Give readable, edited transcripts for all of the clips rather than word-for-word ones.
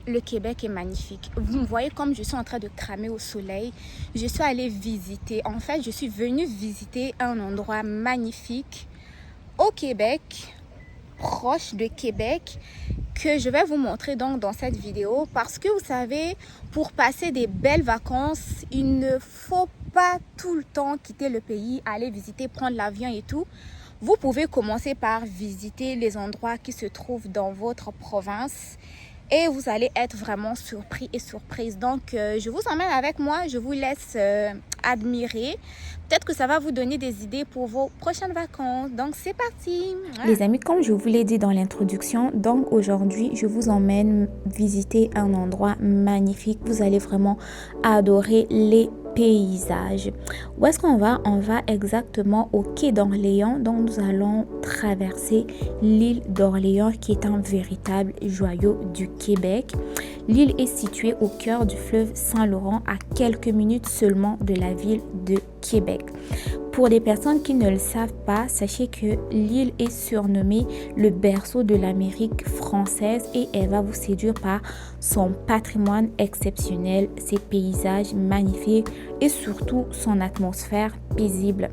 le Québec est magnifique. Vous me voyez comme je suis en train de cramer au soleil. Je suis allée visiter. En fait, je suis venue visiter un endroit magnifique au Québec, proche de Québec, que je vais vous montrer donc dans cette vidéo. Parce que vous savez, pour passer des belles vacances, il ne faut pas tout le temps quitter le pays, aller visiter, prendre l'avion et tout. Vous pouvez commencer par visiter les endroits qui se trouvent dans votre province et vous allez être vraiment surpris et surprise. Donc, je vous emmène avec moi, je vous laisse admirer. Peut-être que ça va vous donner des idées pour vos prochaines vacances. Donc, c'est parti. Les amis, comme je vous l'ai dit dans l'introduction, donc aujourd'hui, je vous emmène visiter un endroit magnifique. Vous allez vraiment adorer les paysages. Où est-ce qu'on va? On va exactement au quai d'Orléans. Donc, nous allons traverser l'île d'Orléans qui est un véritable joyau du Québec. L'île est située au cœur du fleuve Saint-Laurent, à quelques minutes seulement de la ville de Québec. Pour les personnes qui ne le savent pas, sachez que l'île est surnommée le berceau de l'Amérique française et elle va vous séduire par son patrimoine exceptionnel, ses paysages magnifiques et surtout son atmosphère paisible.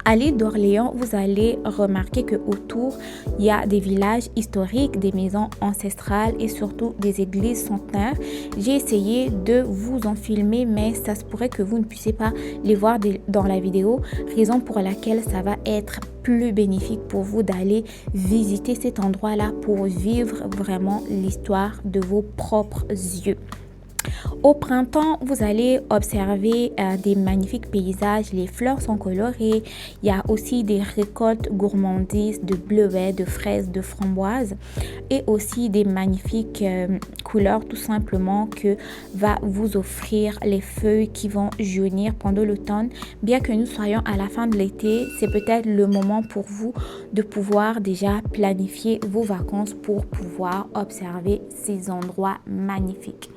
À l'île d'Orléans, vous allez remarquer que autour, il y a des villages historiques, des maisons ancestrales et surtout des églises centenaires. J'ai essayé de vous en filmer, mais ça se pourrait que vous ne puissiez pas les voir dans la vidéo, raison pour laquelle ça va être plus bénéfique pour vous d'aller visiter cet endroit-là pour vivre vraiment l'histoire de vos propres yeux. Au printemps, vous allez observer des magnifiques paysages. Les fleurs sont colorées. Il y a aussi des récoltes gourmandises de bleuets, de fraises, de framboises et aussi des magnifiques couleurs tout simplement que va vous offrir les feuilles qui vont jaunir pendant l'automne. Bien que nous soyons à la fin de l'été, c'est peut-être le moment pour vous de pouvoir déjà planifier vos vacances pour pouvoir observer ces endroits magnifiques.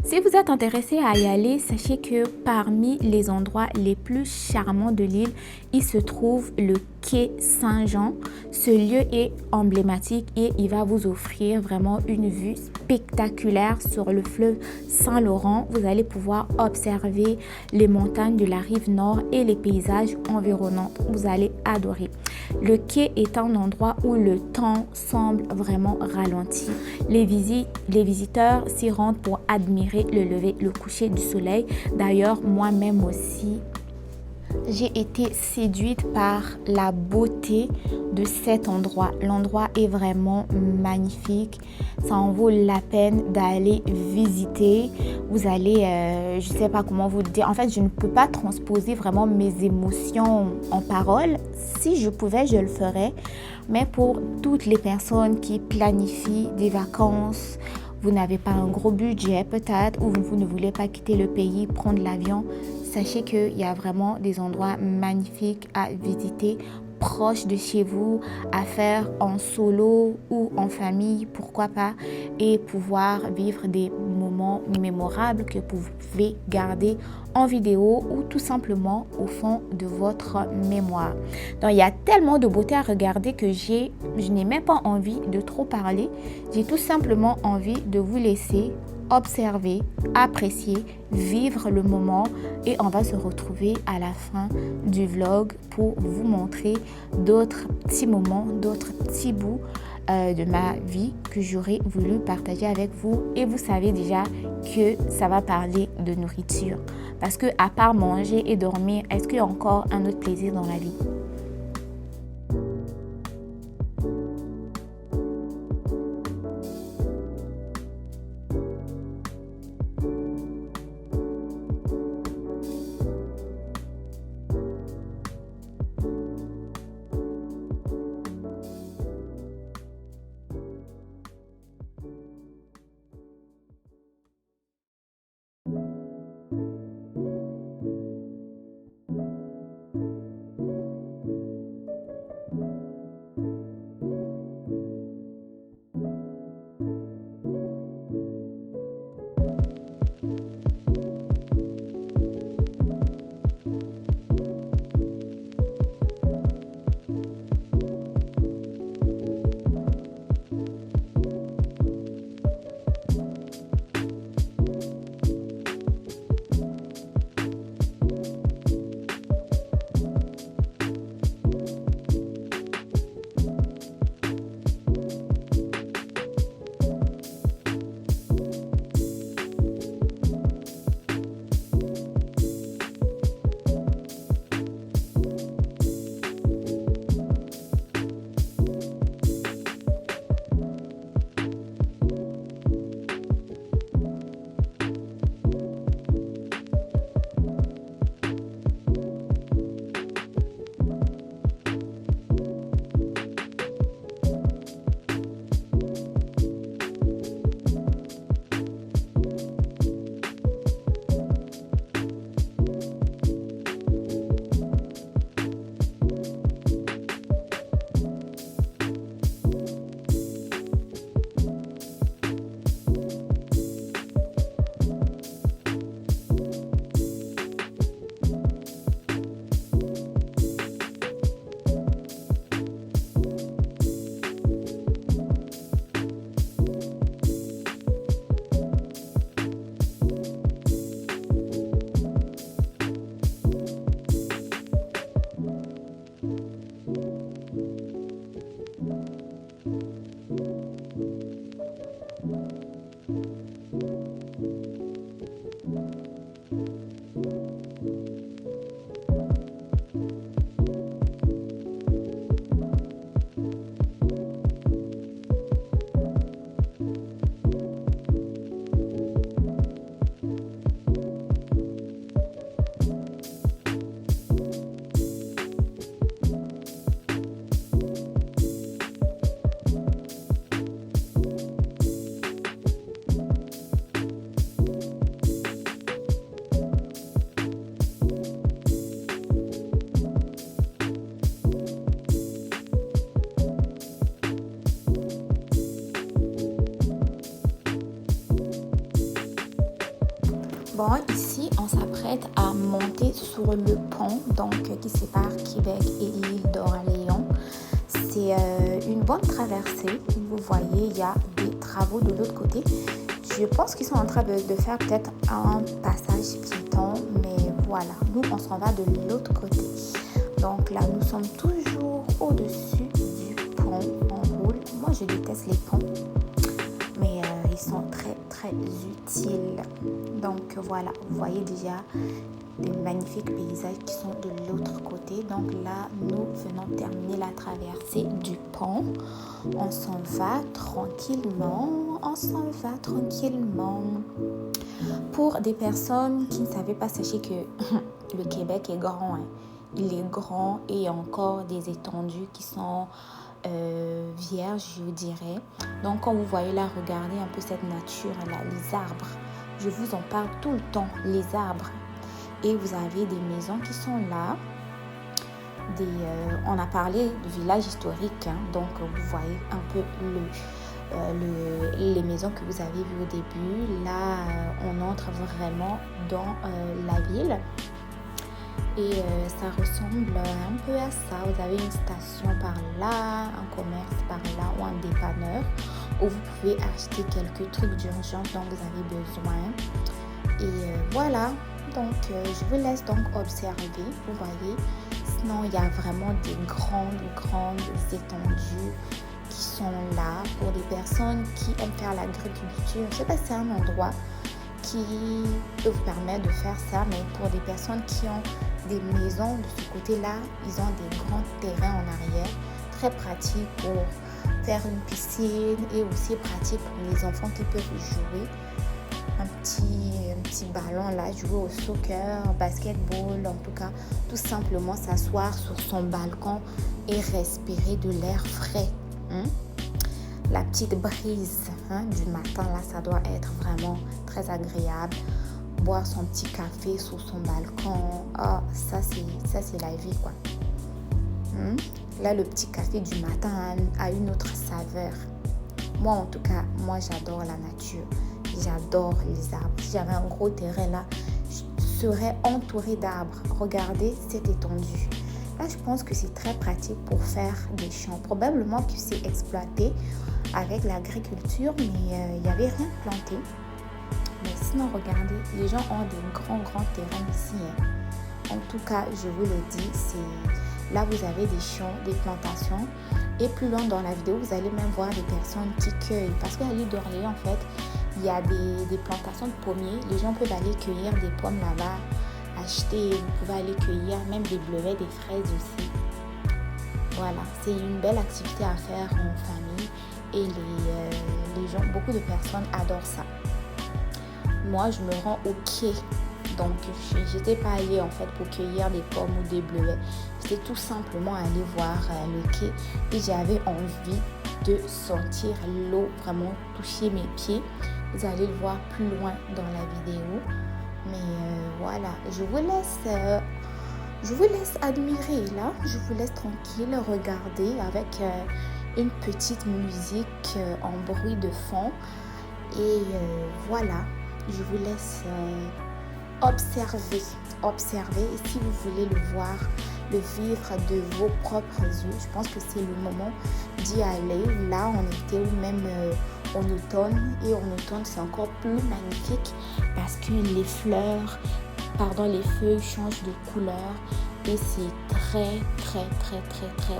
Si vous êtes intéressé à y aller, sachez que parmi les endroits les plus charmants de l'île, il se trouve le quai Saint-Jean. Ce lieu est emblématique et il va vous offrir vraiment une vue spectaculaire sur le fleuve Saint-Laurent. Vous allez pouvoir observer les montagnes de la rive nord et les paysages environnants. Vous allez adorer. Le quai est un endroit où le temps semble vraiment ralenti. Les visiteurs s'y rendent pour admirer le lever, le coucher du soleil. D'ailleurs, moi-même aussi, j'ai été séduite par la beauté de cet endroit. L'endroit est vraiment magnifique. Ça en vaut la peine d'aller visiter. Vous allez, je ne sais pas comment vous dire. En fait, je ne peux pas transposer vraiment mes émotions en paroles. Si je pouvais, je le ferais. Mais pour toutes les personnes qui planifient des vacances, vous n'avez pas un gros budget peut-être, ou vous ne voulez pas quitter le pays, prendre l'avion, sachez qu'il y a vraiment des endroits magnifiques à visiter proche de chez vous, à faire en solo ou en famille, pourquoi pas, et pouvoir vivre des moments mémorables que vous pouvez garder en vidéo ou tout simplement au fond de votre mémoire. Donc il y a tellement de beauté à regarder que je n'ai même pas envie de trop parler. J'ai tout simplement envie de vous laisser observer, apprécier, vivre le moment et on va se retrouver à la fin du vlog pour vous montrer d'autres petits moments, d'autres petits bouts de ma vie que j'aurais voulu partager avec vous. Et vous savez déjà que ça va parler de nourriture. Parce que à part manger et dormir, est-ce qu'il y a encore un autre plaisir dans la vie? Bon, ici, on s'apprête à monter sur le pont donc, qui sépare Québec et l'île d'Orléans. C'est une bonne traversée. Vous voyez, il y a des travaux de l'autre côté. Je pense qu'ils sont en train de faire peut-être un passage piéton, mais voilà, nous, on s'en va de l'autre côté. Donc là, nous sommes toujours au-dessus du pont. On roule. Moi, je déteste les ponts, mais ils sont très, très utiles. Donc voilà, vous voyez déjà des magnifiques paysages qui sont de l'autre côté. Donc là, nous venons terminer la traversée du pont. On s'en va tranquillement. On s'en va tranquillement. Pour des personnes qui ne savaient pas, sachez que le Québec est grand. Hein. Il est grand et il y a encore des étendues qui sont vierges, je dirais. Donc quand vous voyez là, regardez un peu cette nature là, les arbres. Je vous en parle tout le temps, les arbres. Et vous avez des maisons qui sont là. On a parlé du village historique, hein, donc vous voyez un peu les maisons que vous avez vues au début. Là, on entre vraiment dans la ville. Et ça ressemble un peu à ça. Vous avez une station par là, un commerce par là ou un dépanneur où vous pouvez acheter quelques trucs d'urgence dont vous avez besoin. Et voilà, donc je vous laisse donc observer, vous voyez. Sinon, il y a vraiment des grandes étendues qui sont là pour des personnes qui aiment faire l'agriculture. Je ne sais pas si c'est un endroit qui peut vous permettre de faire ça, mais pour des personnes qui ont des maisons de ce côté-là, ils ont des grands terrains en arrière, très pratique pour faire une piscine et aussi pratique pour les enfants qui peuvent jouer. Un petit ballon là, jouer au soccer, basketball, en tout cas, tout simplement s'asseoir sur son balcon et respirer de l'air frais. La petite brise du matin là, ça doit être vraiment très agréable. Boire son petit café sur son balcon, ça c'est la vie quoi. Là, le petit café du matin a une autre saveur. Moi en tout cas, moi j'adore la nature. J'adore les arbres. Si j'avais un gros terrain là, je serais entourée d'arbres. Regardez cette étendue. Là, je pense que c'est très pratique pour faire des champs. Probablement que c'est exploité avec l'agriculture, mais il n'y avait rien de planté. Mais sinon, regardez, les gens ont des grands terrains ici. En tout cas, je vous le dis, là, vous avez des champs, des plantations. Et plus loin dans la vidéo, vous allez même voir des personnes qui cueillent. Parce qu'à l'île d'Orléans, en fait, il y a des plantations de pommiers. Les gens peuvent aller cueillir des pommes là-bas, acheter. Vous pouvez aller cueillir même des bleuets, des fraises aussi. Voilà, c'est une belle activité à faire en famille. Et les gens, beaucoup de personnes adorent ça. Moi, je me rends au quai. Donc, je n'étais pas allée en fait pour cueillir des pommes ou des bleuets. C'était tout simplement aller voir le quai. Et j'avais envie de sentir l'eau vraiment toucher mes pieds. Vous allez le voir plus loin dans la vidéo. Mais voilà, je vous laisse admirer là. Je vous laisse tranquille regarder avec une petite musique en bruit de fond. Et voilà, je vous laisse observer. Et si vous voulez le voir, le vivre de vos propres yeux, je pense que c'est le moment d'y aller. Là, on était où même en automne. Et en automne, c'est encore plus magnifique parce que les feuilles changent de couleur. Et c'est très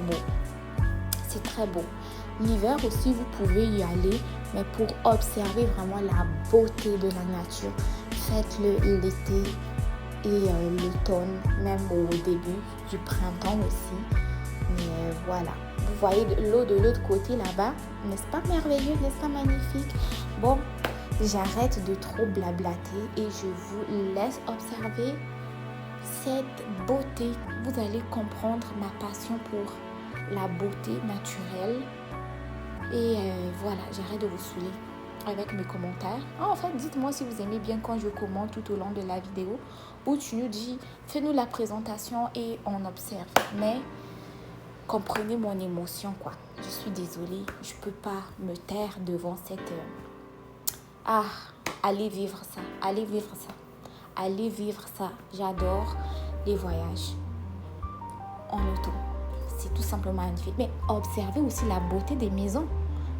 beau. C'est très beau. L'hiver aussi, vous pouvez y aller, mais pour observer vraiment la beauté de la nature, faites-le l'été et l'automne, même au début du printemps aussi. Mais voilà, vous voyez l'eau de l'autre côté là-bas, n'est-ce pas merveilleux, n'est-ce pas magnifique? Bon, j'arrête de trop blablater et je vous laisse observer cette beauté. Vous allez comprendre ma passion pour la beauté naturelle. Et voilà, j'arrête de vous saouler avec mes commentaires. En fait, dites-moi si vous aimez bien quand je commente tout au long de la vidéo, ou tu nous dis, fais-nous la présentation et on observe. Mais comprenez mon émotion, quoi. Je suis désolée, je peux pas me taire devant cette... allez vivre ça, allez vivre ça. allez vivre ça. J'adore les voyages en auto. C'est tout simplement magnifique. Mais observez aussi la beauté des maisons.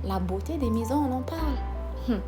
La beauté des maisons, on en parle.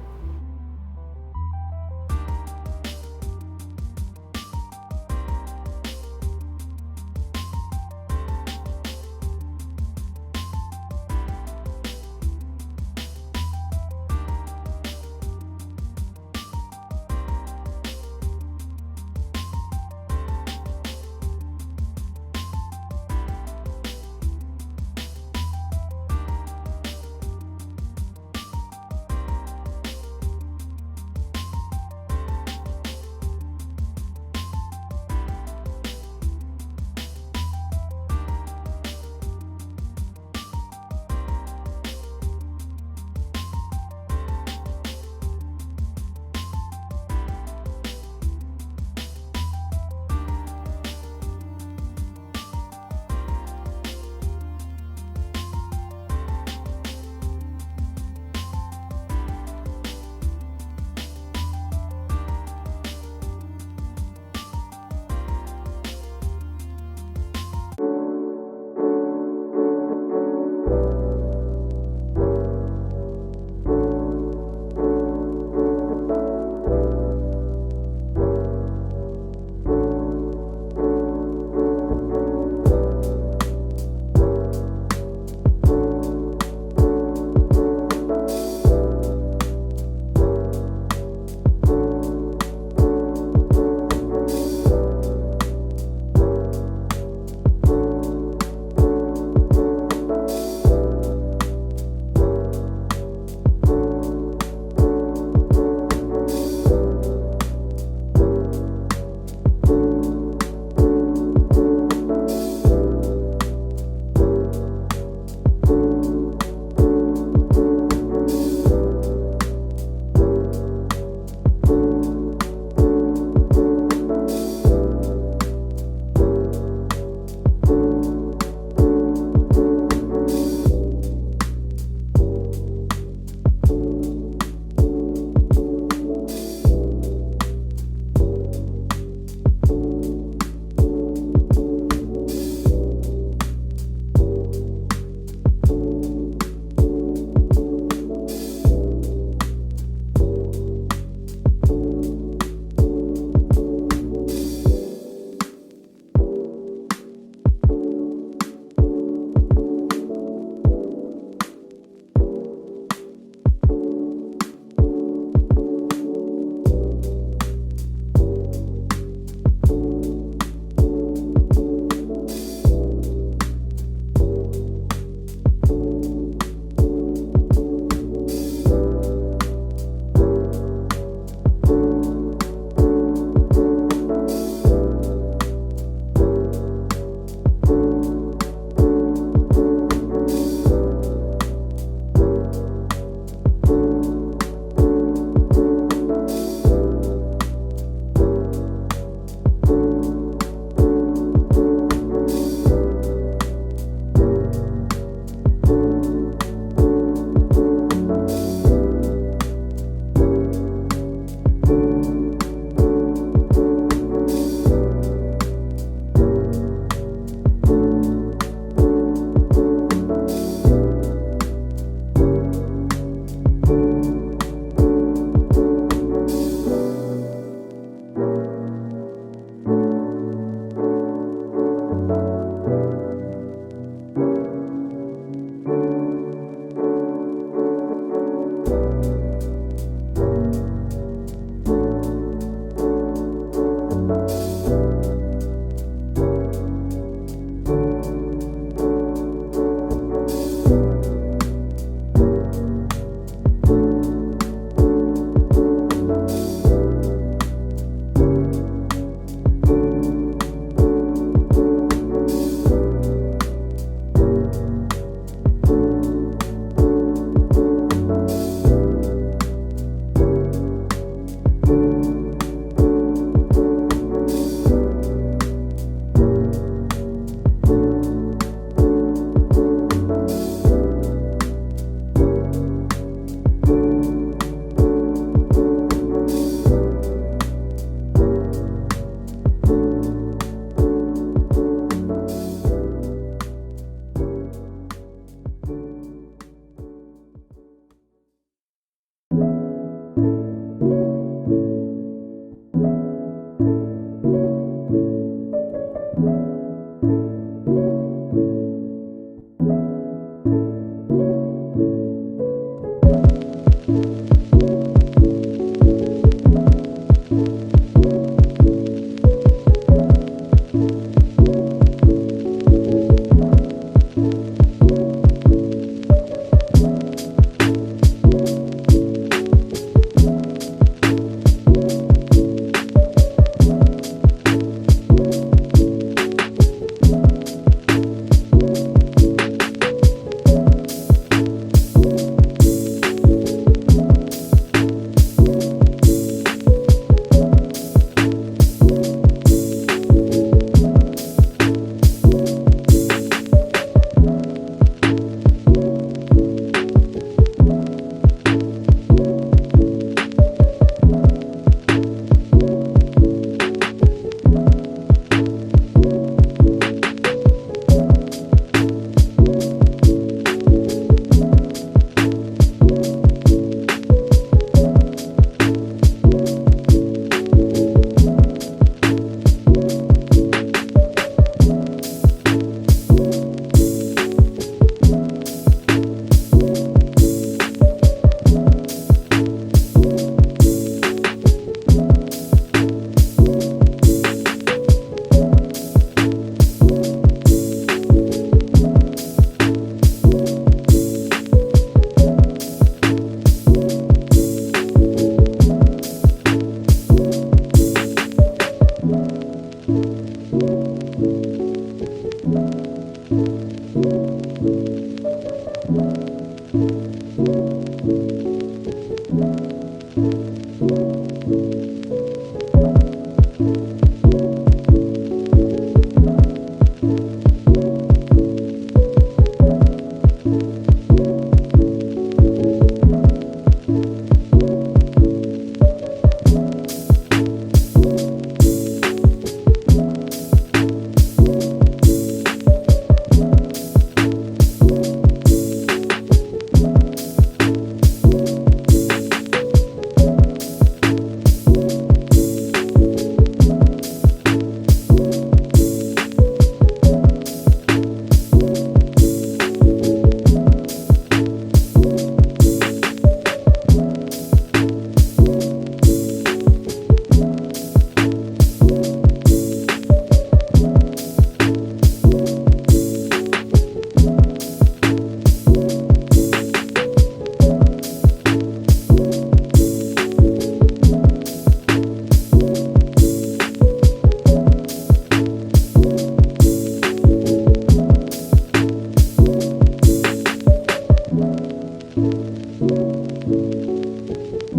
Si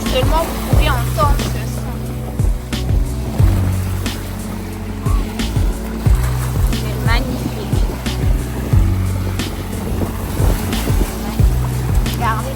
seulement vous pouviez entendre ce son. C'est magnifique. Regardez.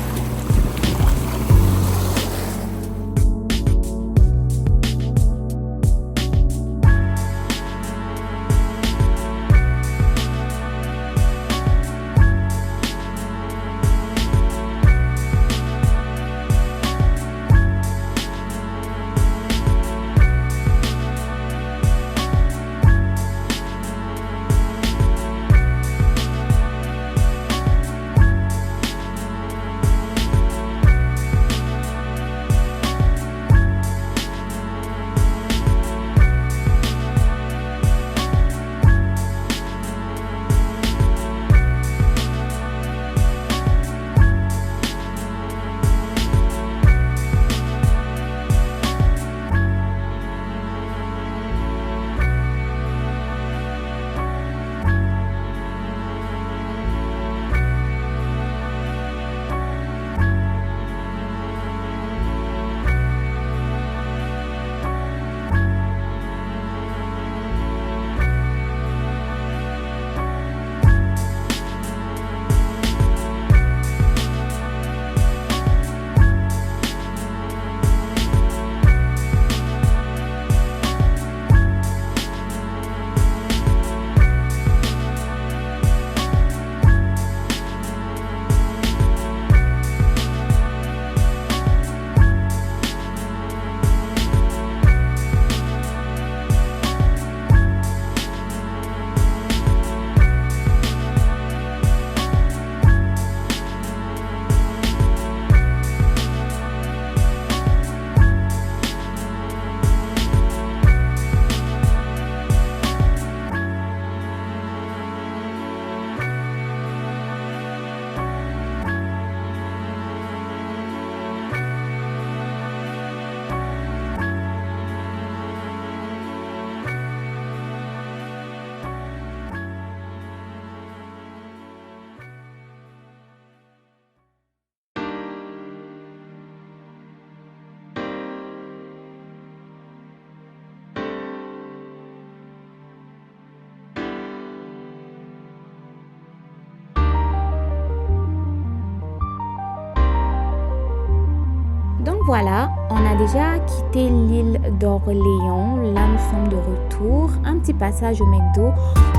Voilà, on a déjà quitté l'île d'Orléans. Là, nous sommes de retour. Un petit passage au McDo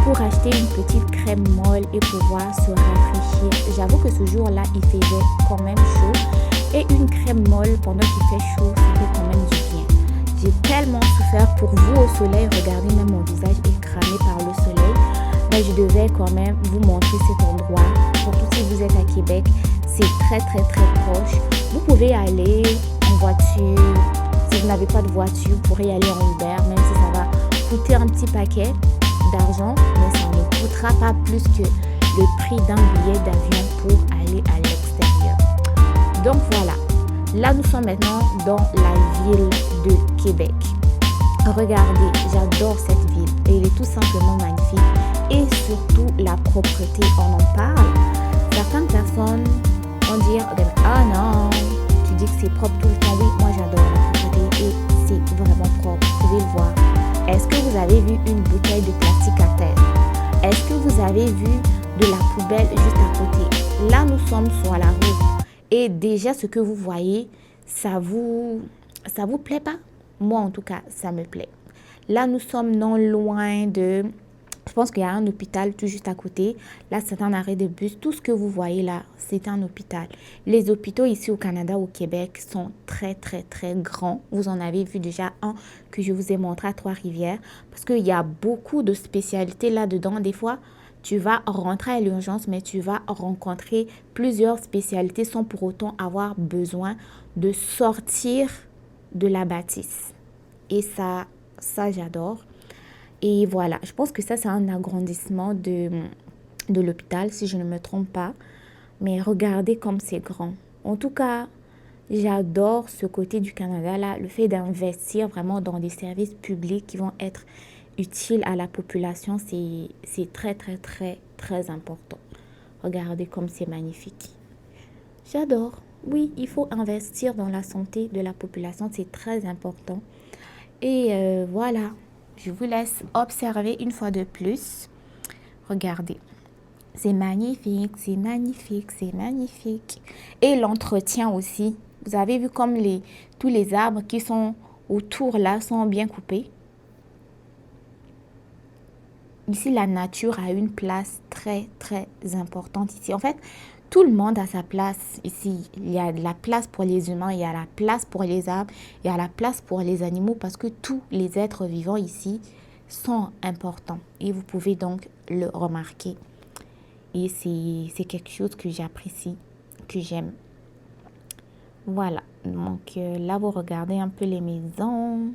pour acheter une petite crème molle et pouvoir se rafraîchir. J'avoue que ce jour-là, il faisait quand même chaud. Et une crème molle pendant qu'il fait chaud, ça fait quand même du bien. J'ai tellement souffert pour vous au soleil. Regardez, même mon visage est cramé par le soleil. mais je devais quand même vous montrer cet endroit. Surtout si vous êtes à Québec, c'est très proche. Vous pouvez y aller en voiture. Si vous n'avez pas de voiture, vous pourrez y aller en Uber, même si ça va coûter un petit paquet d'argent, mais ça ne coûtera pas plus que le prix d'un billet d'avion pour aller à l'extérieur. Donc voilà, là nous sommes maintenant dans la ville de Québec. Regardez, j'adore cette ville et elle est tout simplement magnifique et surtout la propreté, on en parle. Certaines personnes vont dire ah non, tu dis que c'est propre tout le temps. Oui, moi j'adore la propreté et c'est vraiment propre, vous pouvez le voir. Est-ce que vous avez vu une bouteille de plastique à terre? Est-ce que vous avez vu de la poubelle juste à côté? Là nous sommes sur la route et déjà ce que vous voyez, ça vous plaît pas? Moi, en tout cas, ça me plaît. Là, nous sommes non loin de... Je pense qu'il y a un hôpital tout juste à côté. Là, c'est un arrêt de bus. Tout ce que vous voyez là, c'est un hôpital. Les hôpitaux ici au Canada, au Québec, sont très grands. Vous en avez vu déjà un que je vous ai montré à Trois-Rivières. Parce qu'il y a beaucoup de spécialités là-dedans. Des fois, tu vas rentrer à l'urgence, mais tu vas rencontrer plusieurs spécialités sans pour autant avoir besoin de sortir de la bâtisse. Et ça j'adore. Et voilà, je pense que ça c'est un agrandissement de l'hôpital si je ne me trompe pas. Mais regardez comme c'est grand. En tout cas, j'adore ce côté du Canada là, le fait d'investir vraiment dans des services publics qui vont être utiles à la population, c'est très important. Regardez comme c'est magnifique. J'adore. Oui, il faut investir dans la santé de la population, c'est très important. Et voilà, je vous laisse observer une fois de plus. Regardez, c'est magnifique, c'est magnifique, c'est magnifique. Et l'entretien aussi. Vous avez vu comme tous les arbres qui sont autour là sont bien coupés. Ici, la nature a une place très importante ici. En fait, tout le monde a sa place ici. Il y a de la place pour les humains, il y a la place pour les arbres, il y a la place pour les animaux parce que tous les êtres vivants ici sont importants. Et vous pouvez donc le remarquer. Et c'est quelque chose que j'apprécie, que j'aime. Voilà. Donc là, vous regardez un peu les maisons.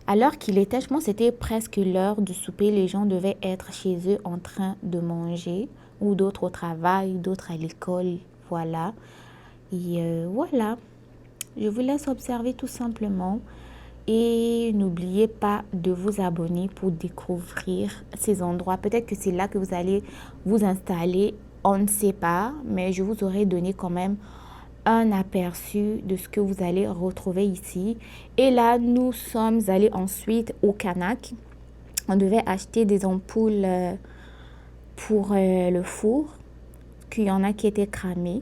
À l'heure qu'il était, je pense que c'était presque l'heure du souper. Les gens devaient être chez eux en train de manger. Ou d'autres au travail, d'autres à l'école. Voilà. Et voilà. Je vous laisse observer tout simplement. Et n'oubliez pas de vous abonner pour découvrir ces endroits. Peut-être que c'est là que vous allez vous installer. On ne sait pas. Mais je vous aurai donné quand même un aperçu de ce que vous allez retrouver ici. Et là, nous sommes allés ensuite au Canac. On devait acheter des ampoules pour le four, qu'il y en a qui étaient cramées.